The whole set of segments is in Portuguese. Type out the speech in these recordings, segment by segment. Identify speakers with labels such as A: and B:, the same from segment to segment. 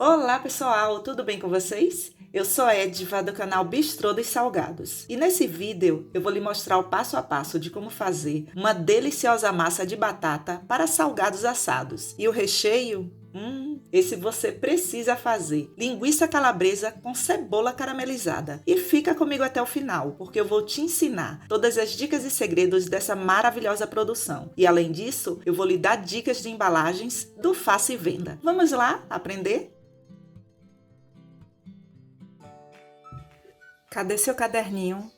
A: Olá pessoal, tudo bem com vocês? Eu sou a Edva do canal Bistrô dos Salgados e nesse vídeo eu vou lhe mostrar o passo a passo de como fazer uma deliciosa massa de batata para salgados assados. E o recheio? Esse você precisa fazer. Linguiça calabresa com cebola caramelizada. E fica comigo até o final, porque eu vou te ensinar todas as dicas e segredos dessa maravilhosa produção. E além disso, eu vou lhe dar dicas de embalagens do Faça e Venda. Vamos lá aprender? Cadê seu caderninho?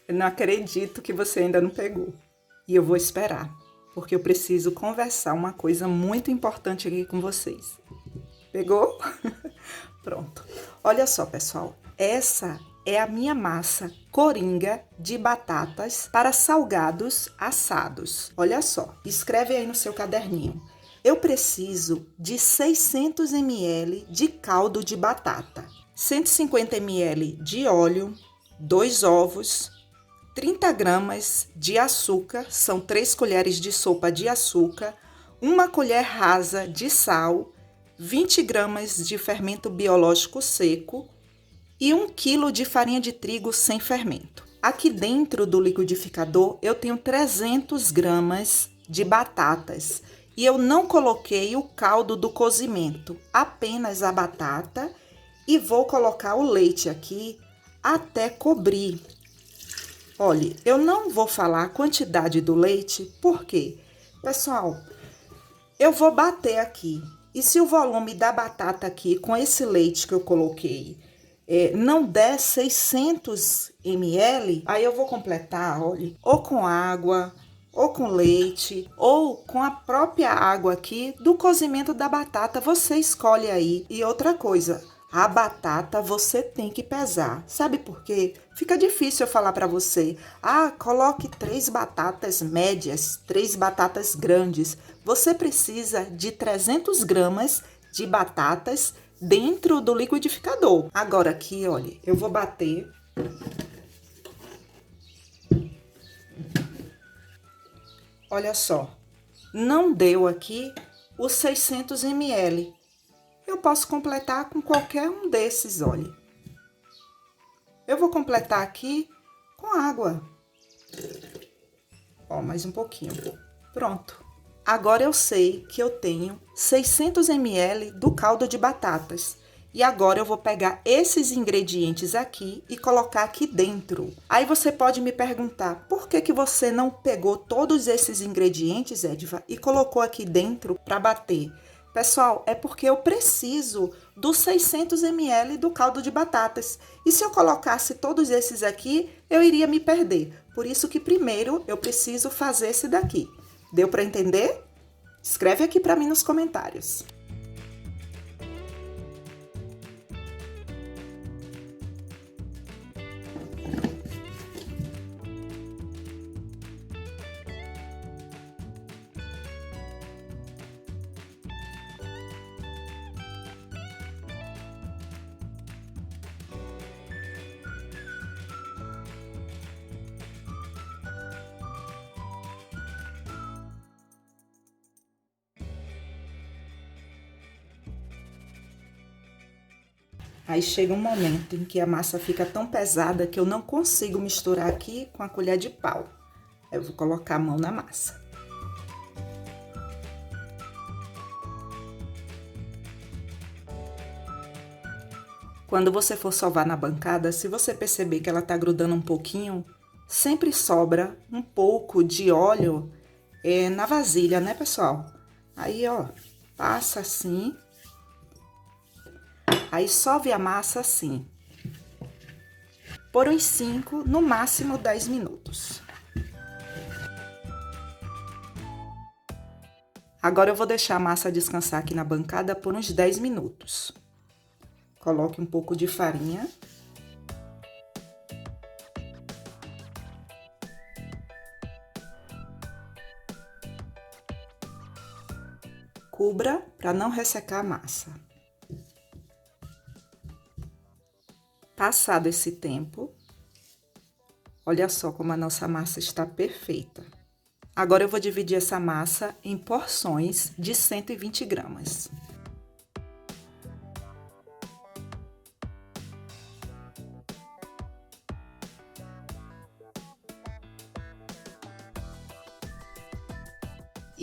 A: Eu não acredito que você ainda não pegou. E eu vou esperar, porque eu preciso conversar uma coisa muito importante aqui com vocês. Pegou? Pronto. Olha só, pessoal. Essa é a minha massa coringa de batatas para salgados assados. Olha só. Escreve aí no seu caderninho. Eu preciso de 600 ml de caldo de batata, 150 ml de óleo, 2 ovos, 30 gramas de açúcar, são 3 colheres de sopa de açúcar, 1 colher rasa de sal, 20 gramas de fermento biológico seco e 1 quilo de farinha de trigo sem fermento. Aqui dentro do liquidificador eu tenho 300 gramas de batatas e eu não coloquei o caldo do cozimento, apenas a batata, e vou colocar o leite aqui até cobrir. Olha, eu não vou falar a quantidade do leite, porque, pessoal, eu vou bater aqui. E se o volume da batata aqui, com esse leite que eu coloquei, não der 600 ml, aí eu vou completar, olha, ou com água, ou com leite, ou com a própria água aqui do cozimento da batata. Você escolhe aí. E outra coisa, a batata você tem que pesar. Sabe por quê? Fica difícil eu falar para você. Coloque 3 batatas médias, 3 batatas grandes. Você precisa de 300 gramas de batatas dentro do liquidificador. Agora aqui, olha, eu vou bater. Olha só, não deu aqui os 600 ml. Eu posso completar com qualquer um desses, olha. Eu vou completar aqui com água. Ó, mais um pouquinho. Pronto. Agora eu sei que eu tenho 600 ml do caldo de batatas. E agora eu vou pegar esses ingredientes aqui e colocar aqui dentro. Aí você pode me perguntar, por que você não pegou todos esses ingredientes, Edva, e colocou aqui dentro para bater? Pessoal, é porque eu preciso dos 600 ml do caldo de batatas. E se eu colocasse todos esses aqui, eu iria me perder. Por isso que primeiro eu preciso fazer esse daqui. Deu para entender? Escreve aqui para mim nos comentários. Aí chega um momento em que a massa fica tão pesada que eu não consigo misturar aqui com a colher de pau. Eu vou colocar a mão na massa. Quando você for sovar na bancada, se você perceber que ela tá grudando um pouquinho, sempre sobra um pouco de óleo na vasilha, né, pessoal? Aí, ó, passa assim. Aí sove a massa assim, por uns 5, no máximo 10 minutos. Agora eu vou deixar a massa descansar aqui na bancada por uns 10 minutos. Coloque um pouco de farinha. Cubra para não ressecar a massa. Passado esse tempo, olha só como a nossa massa está perfeita. Agora eu vou dividir essa massa em porções de 120 gramas.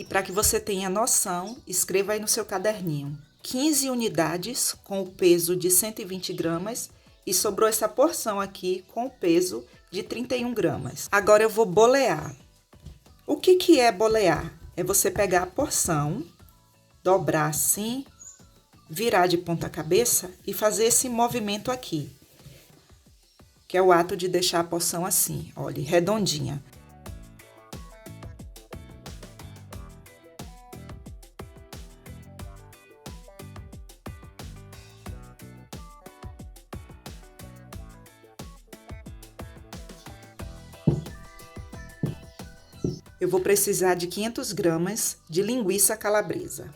A: E para que você tenha noção, escreva aí no seu caderninho. 15 unidades com o peso de 120 gramas e sobrou essa porção aqui com o peso de 31 gramas. Agora eu vou bolear. O que é bolear? É você pegar a porção, dobrar assim, virar de ponta cabeça e fazer esse movimento aqui, que é o ato de deixar a porção assim, olha, redondinha. Eu vou precisar de 500 gramas de linguiça calabresa.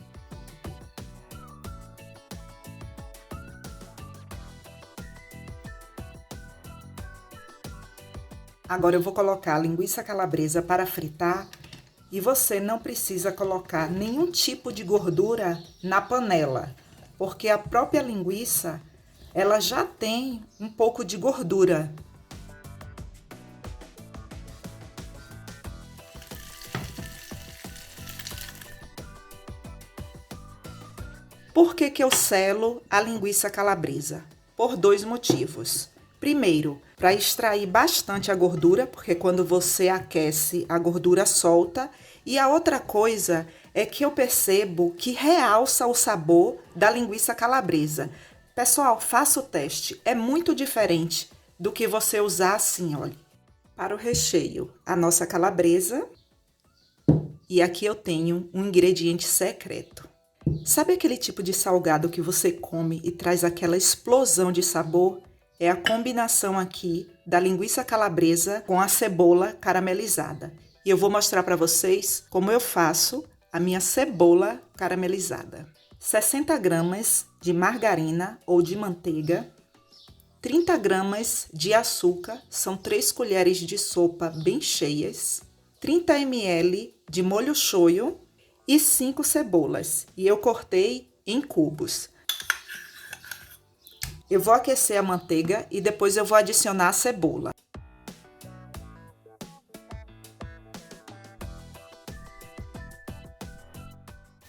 A: Agora eu vou colocar a linguiça calabresa para fritar e você não precisa colocar nenhum tipo de gordura na panela, porque a própria linguiça, ela já tem um pouco de gordura. Por que eu selo a linguiça calabresa? Por dois motivos. Primeiro, para extrair bastante a gordura, porque quando você aquece, a gordura solta. E a outra coisa é que eu percebo que realça o sabor da linguiça calabresa. Pessoal, faça o teste. É muito diferente do que você usar assim, olha. Para o recheio, a nossa calabresa. E aqui eu tenho um ingrediente secreto. Sabe aquele tipo de salgado que você come e traz aquela explosão de sabor? É a combinação aqui da linguiça calabresa com a cebola caramelizada. E eu vou mostrar para vocês como eu faço a minha cebola caramelizada. 60 gramas de margarina ou de manteiga, 30 gramas de açúcar, são 3 colheres de sopa bem cheias, 30 ml de molho shoyu, e 5 cebolas, e eu cortei em cubos. Eu vou aquecer a manteiga e depois eu vou adicionar a cebola.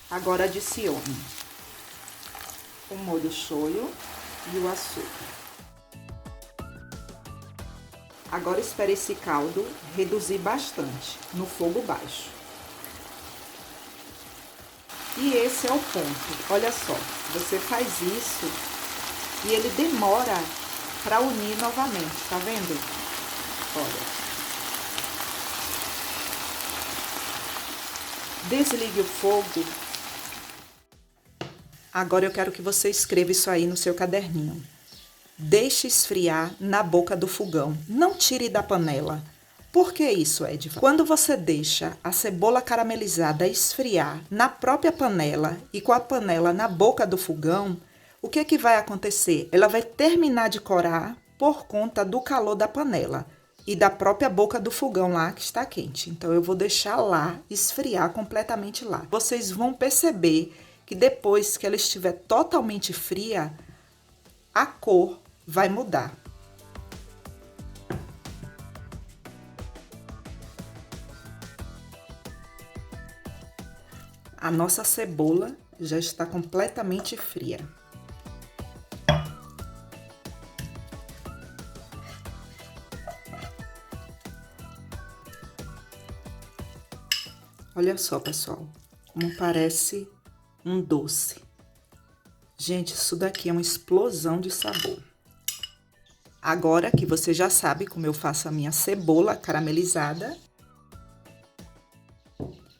A: Agora adicione o molho shoyu e o açúcar. Agora espere esse caldo reduzir bastante, no fogo baixo. E esse é o ponto, olha só, você faz isso e ele demora para unir novamente, tá vendo? Olha. Desligue o fogo. Agora eu quero que você escreva isso aí no seu caderninho. Deixe esfriar na boca do fogão, não tire da panela. Por que isso, Edva? Quando você deixa a cebola caramelizada esfriar na própria panela e com a panela na boca do fogão, o que é que vai acontecer? Ela vai terminar de corar por conta do calor da panela e da própria boca do fogão lá que está quente. Então, eu vou deixar lá esfriar completamente lá. Vocês vão perceber que depois que ela estiver totalmente fria, a cor vai mudar. A nossa cebola já está completamente fria. Olha só, pessoal, como parece um doce. Gente, isso daqui é uma explosão de sabor. Agora que você já sabe como eu faço a minha cebola caramelizada,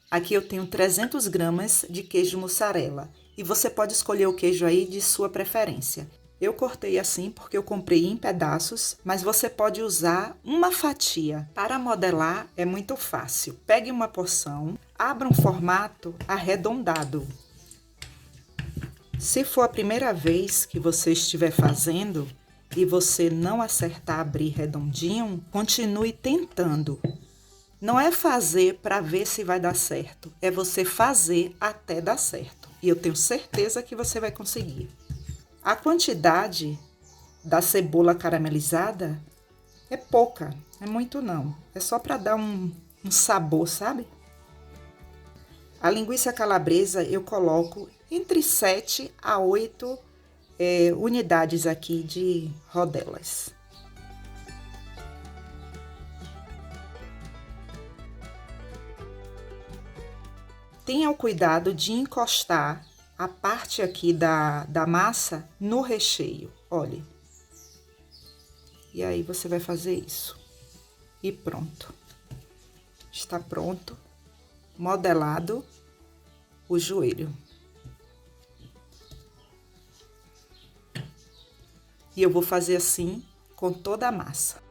A: aqui eu tenho 300 gramas de queijo mussarela e você pode escolher o queijo aí de sua preferência. Eu cortei assim porque eu comprei em pedaços, mas você pode usar uma fatia. Para modelar é muito fácil. Pegue uma porção, abra um formato arredondado. Se for a primeira vez que você estiver fazendo e você não acertar abrir redondinho, continue tentando. Não é fazer para ver se vai dar certo, é você fazer até dar certo. E eu tenho certeza que você vai conseguir. A quantidade da cebola caramelizada é pouca, é muito não. É só para dar um sabor, sabe? A linguiça calabresa eu coloco entre 7 a 8 unidades aqui de rodelas. Tenha o cuidado de encostar a parte aqui da massa no recheio, olha. E aí você vai fazer isso. E pronto. Está pronto, modelado o joelho. E eu vou fazer assim com toda a massa.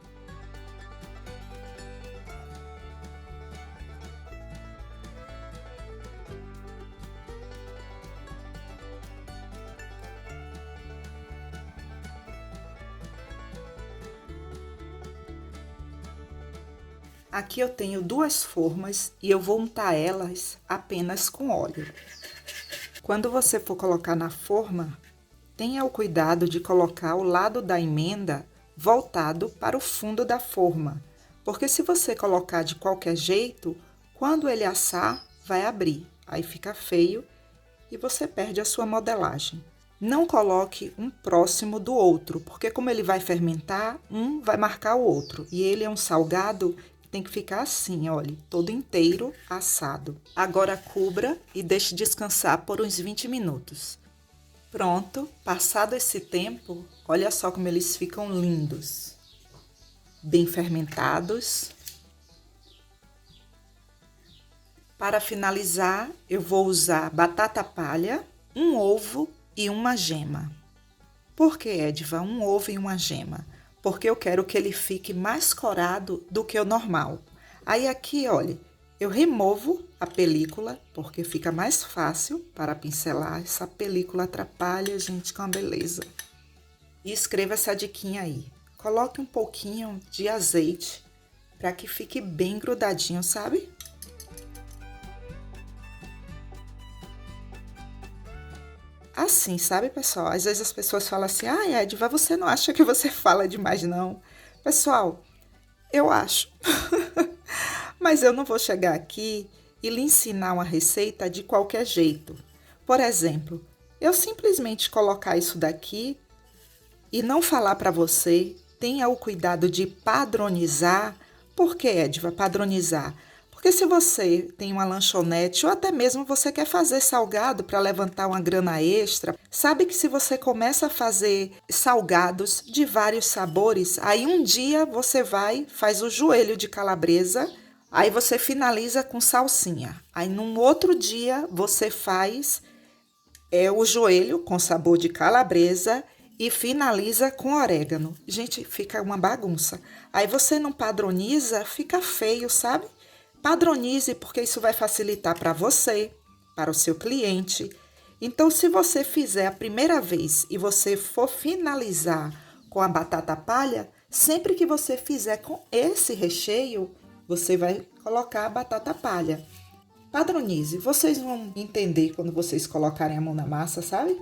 A: Aqui eu tenho 2 formas e eu vou untar elas apenas com óleo. Quando você for colocar na forma, tenha o cuidado de colocar o lado da emenda voltado para o fundo da forma, porque se você colocar de qualquer jeito, quando ele assar, vai abrir, aí fica feio e você perde a sua modelagem. Não coloque um próximo do outro, porque como ele vai fermentar, um vai marcar o outro, e ele é um salgado. Tem que ficar assim, olha, todo inteiro assado. Agora cubra e deixe descansar por uns 20 minutos. Pronto, passado esse tempo, olha só como eles ficam lindos. Bem fermentados. Para finalizar, eu vou usar batata palha, um ovo e uma gema. Por que, Ediva, um ovo e uma gema? Porque eu quero que ele fique mais corado do que o normal. Aí aqui, olha, eu removo a película, porque fica mais fácil para pincelar. Essa película atrapalha, gente, com a beleza. E escreva essa diquinha aí. Coloque um pouquinho de azeite para que fique bem grudadinho, sabe? Assim, sabe, pessoal? Às vezes as pessoas falam assim, Ediva, você não acha que você fala demais, não? Pessoal, eu acho. Mas eu não vou chegar aqui e lhe ensinar uma receita de qualquer jeito. Por exemplo, eu simplesmente colocar isso daqui e não falar para você, tenha o cuidado de padronizar. Por que, Ediva, padronizar? Porque se você tem uma lanchonete ou até mesmo você quer fazer salgado para levantar uma grana extra, sabe que se você começa a fazer salgados de vários sabores, aí um dia você faz o joelho de calabresa, aí você finaliza com salsinha. Aí num outro dia você faz o joelho com sabor de calabresa e finaliza com orégano. Gente, fica uma bagunça. Aí você não padroniza, fica feio, sabe? Padronize, porque isso vai facilitar para você, para o seu cliente. Então, se você fizer a primeira vez e você for finalizar com a batata palha, sempre que você fizer com esse recheio, você vai colocar a batata palha. Padronize, vocês vão entender quando vocês colocarem a mão na massa, sabe?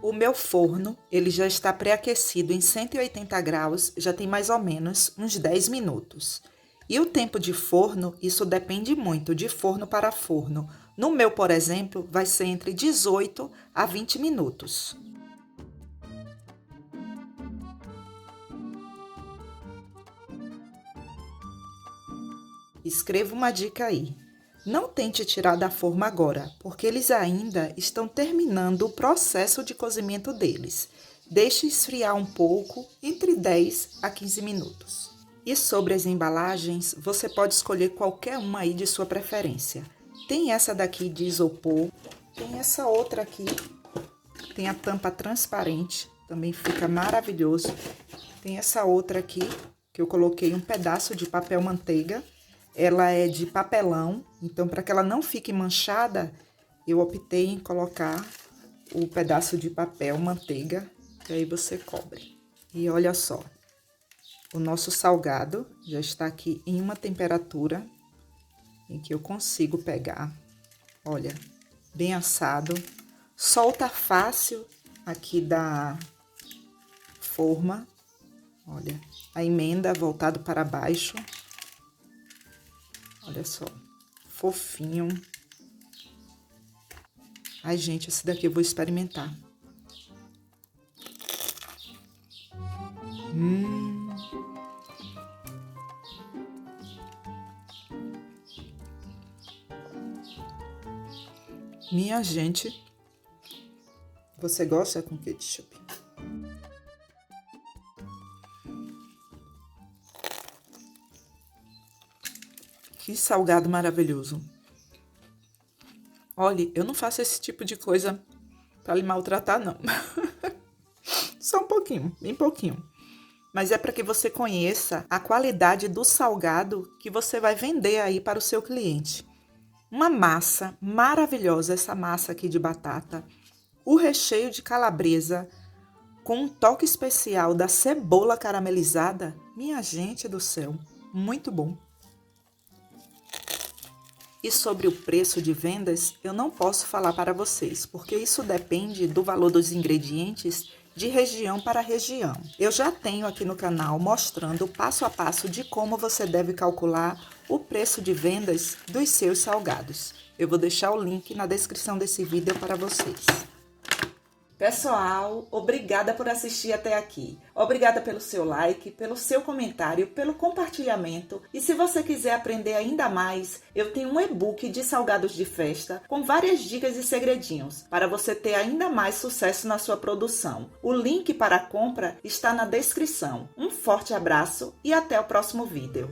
A: O meu forno, ele já está pré-aquecido em 180 graus, já tem mais ou menos uns 10 minutos. E o tempo de forno, isso depende muito de forno para forno. No meu, por exemplo, vai ser entre 18 a 20 minutos. Escreva uma dica aí. Não tente tirar da forma agora, porque eles ainda estão terminando o processo de cozimento deles. Deixe esfriar um pouco, entre 10 a 15 minutos. E sobre as embalagens, você pode escolher qualquer uma aí de sua preferência. Tem essa daqui de isopor, tem essa outra aqui, tem a tampa transparente, também fica maravilhoso. Tem essa outra aqui, que eu coloquei um pedaço de papel manteiga. Ela é de papelão, então para que ela não fique manchada, eu optei em colocar o pedaço de papel manteiga, e aí você cobre. E olha só, o nosso salgado já está aqui em uma temperatura em que eu consigo pegar, olha, bem assado. Solta fácil aqui da forma, olha, a emenda voltado para baixo. Olha só, fofinho. Ai, gente, esse daqui eu vou experimentar. Minha gente, você gosta com ketchup? Que salgado maravilhoso. Olha, eu não faço esse tipo de coisa para lhe maltratar, não. Só um pouquinho, bem pouquinho. Mas é para que você conheça a qualidade do salgado que você vai vender aí para o seu cliente. Uma massa maravilhosa, essa massa aqui de batata. O recheio de calabresa com um toque especial da cebola caramelizada. Minha gente do céu, muito bom. E sobre o preço de vendas, eu não posso falar para vocês, porque isso depende do valor dos ingredientes de região para região. Eu já tenho aqui no canal mostrando passo a passo de como você deve calcular o preço de vendas dos seus salgados. Eu vou deixar o link na descrição desse vídeo para vocês. Pessoal, obrigada por assistir até aqui. Obrigada pelo seu like, pelo seu comentário, pelo compartilhamento. E se você quiser aprender ainda mais, eu tenho um e-book de salgados de festa com várias dicas e segredinhos para você ter ainda mais sucesso na sua produção. O link para a compra está na descrição. Um forte abraço e até o próximo vídeo.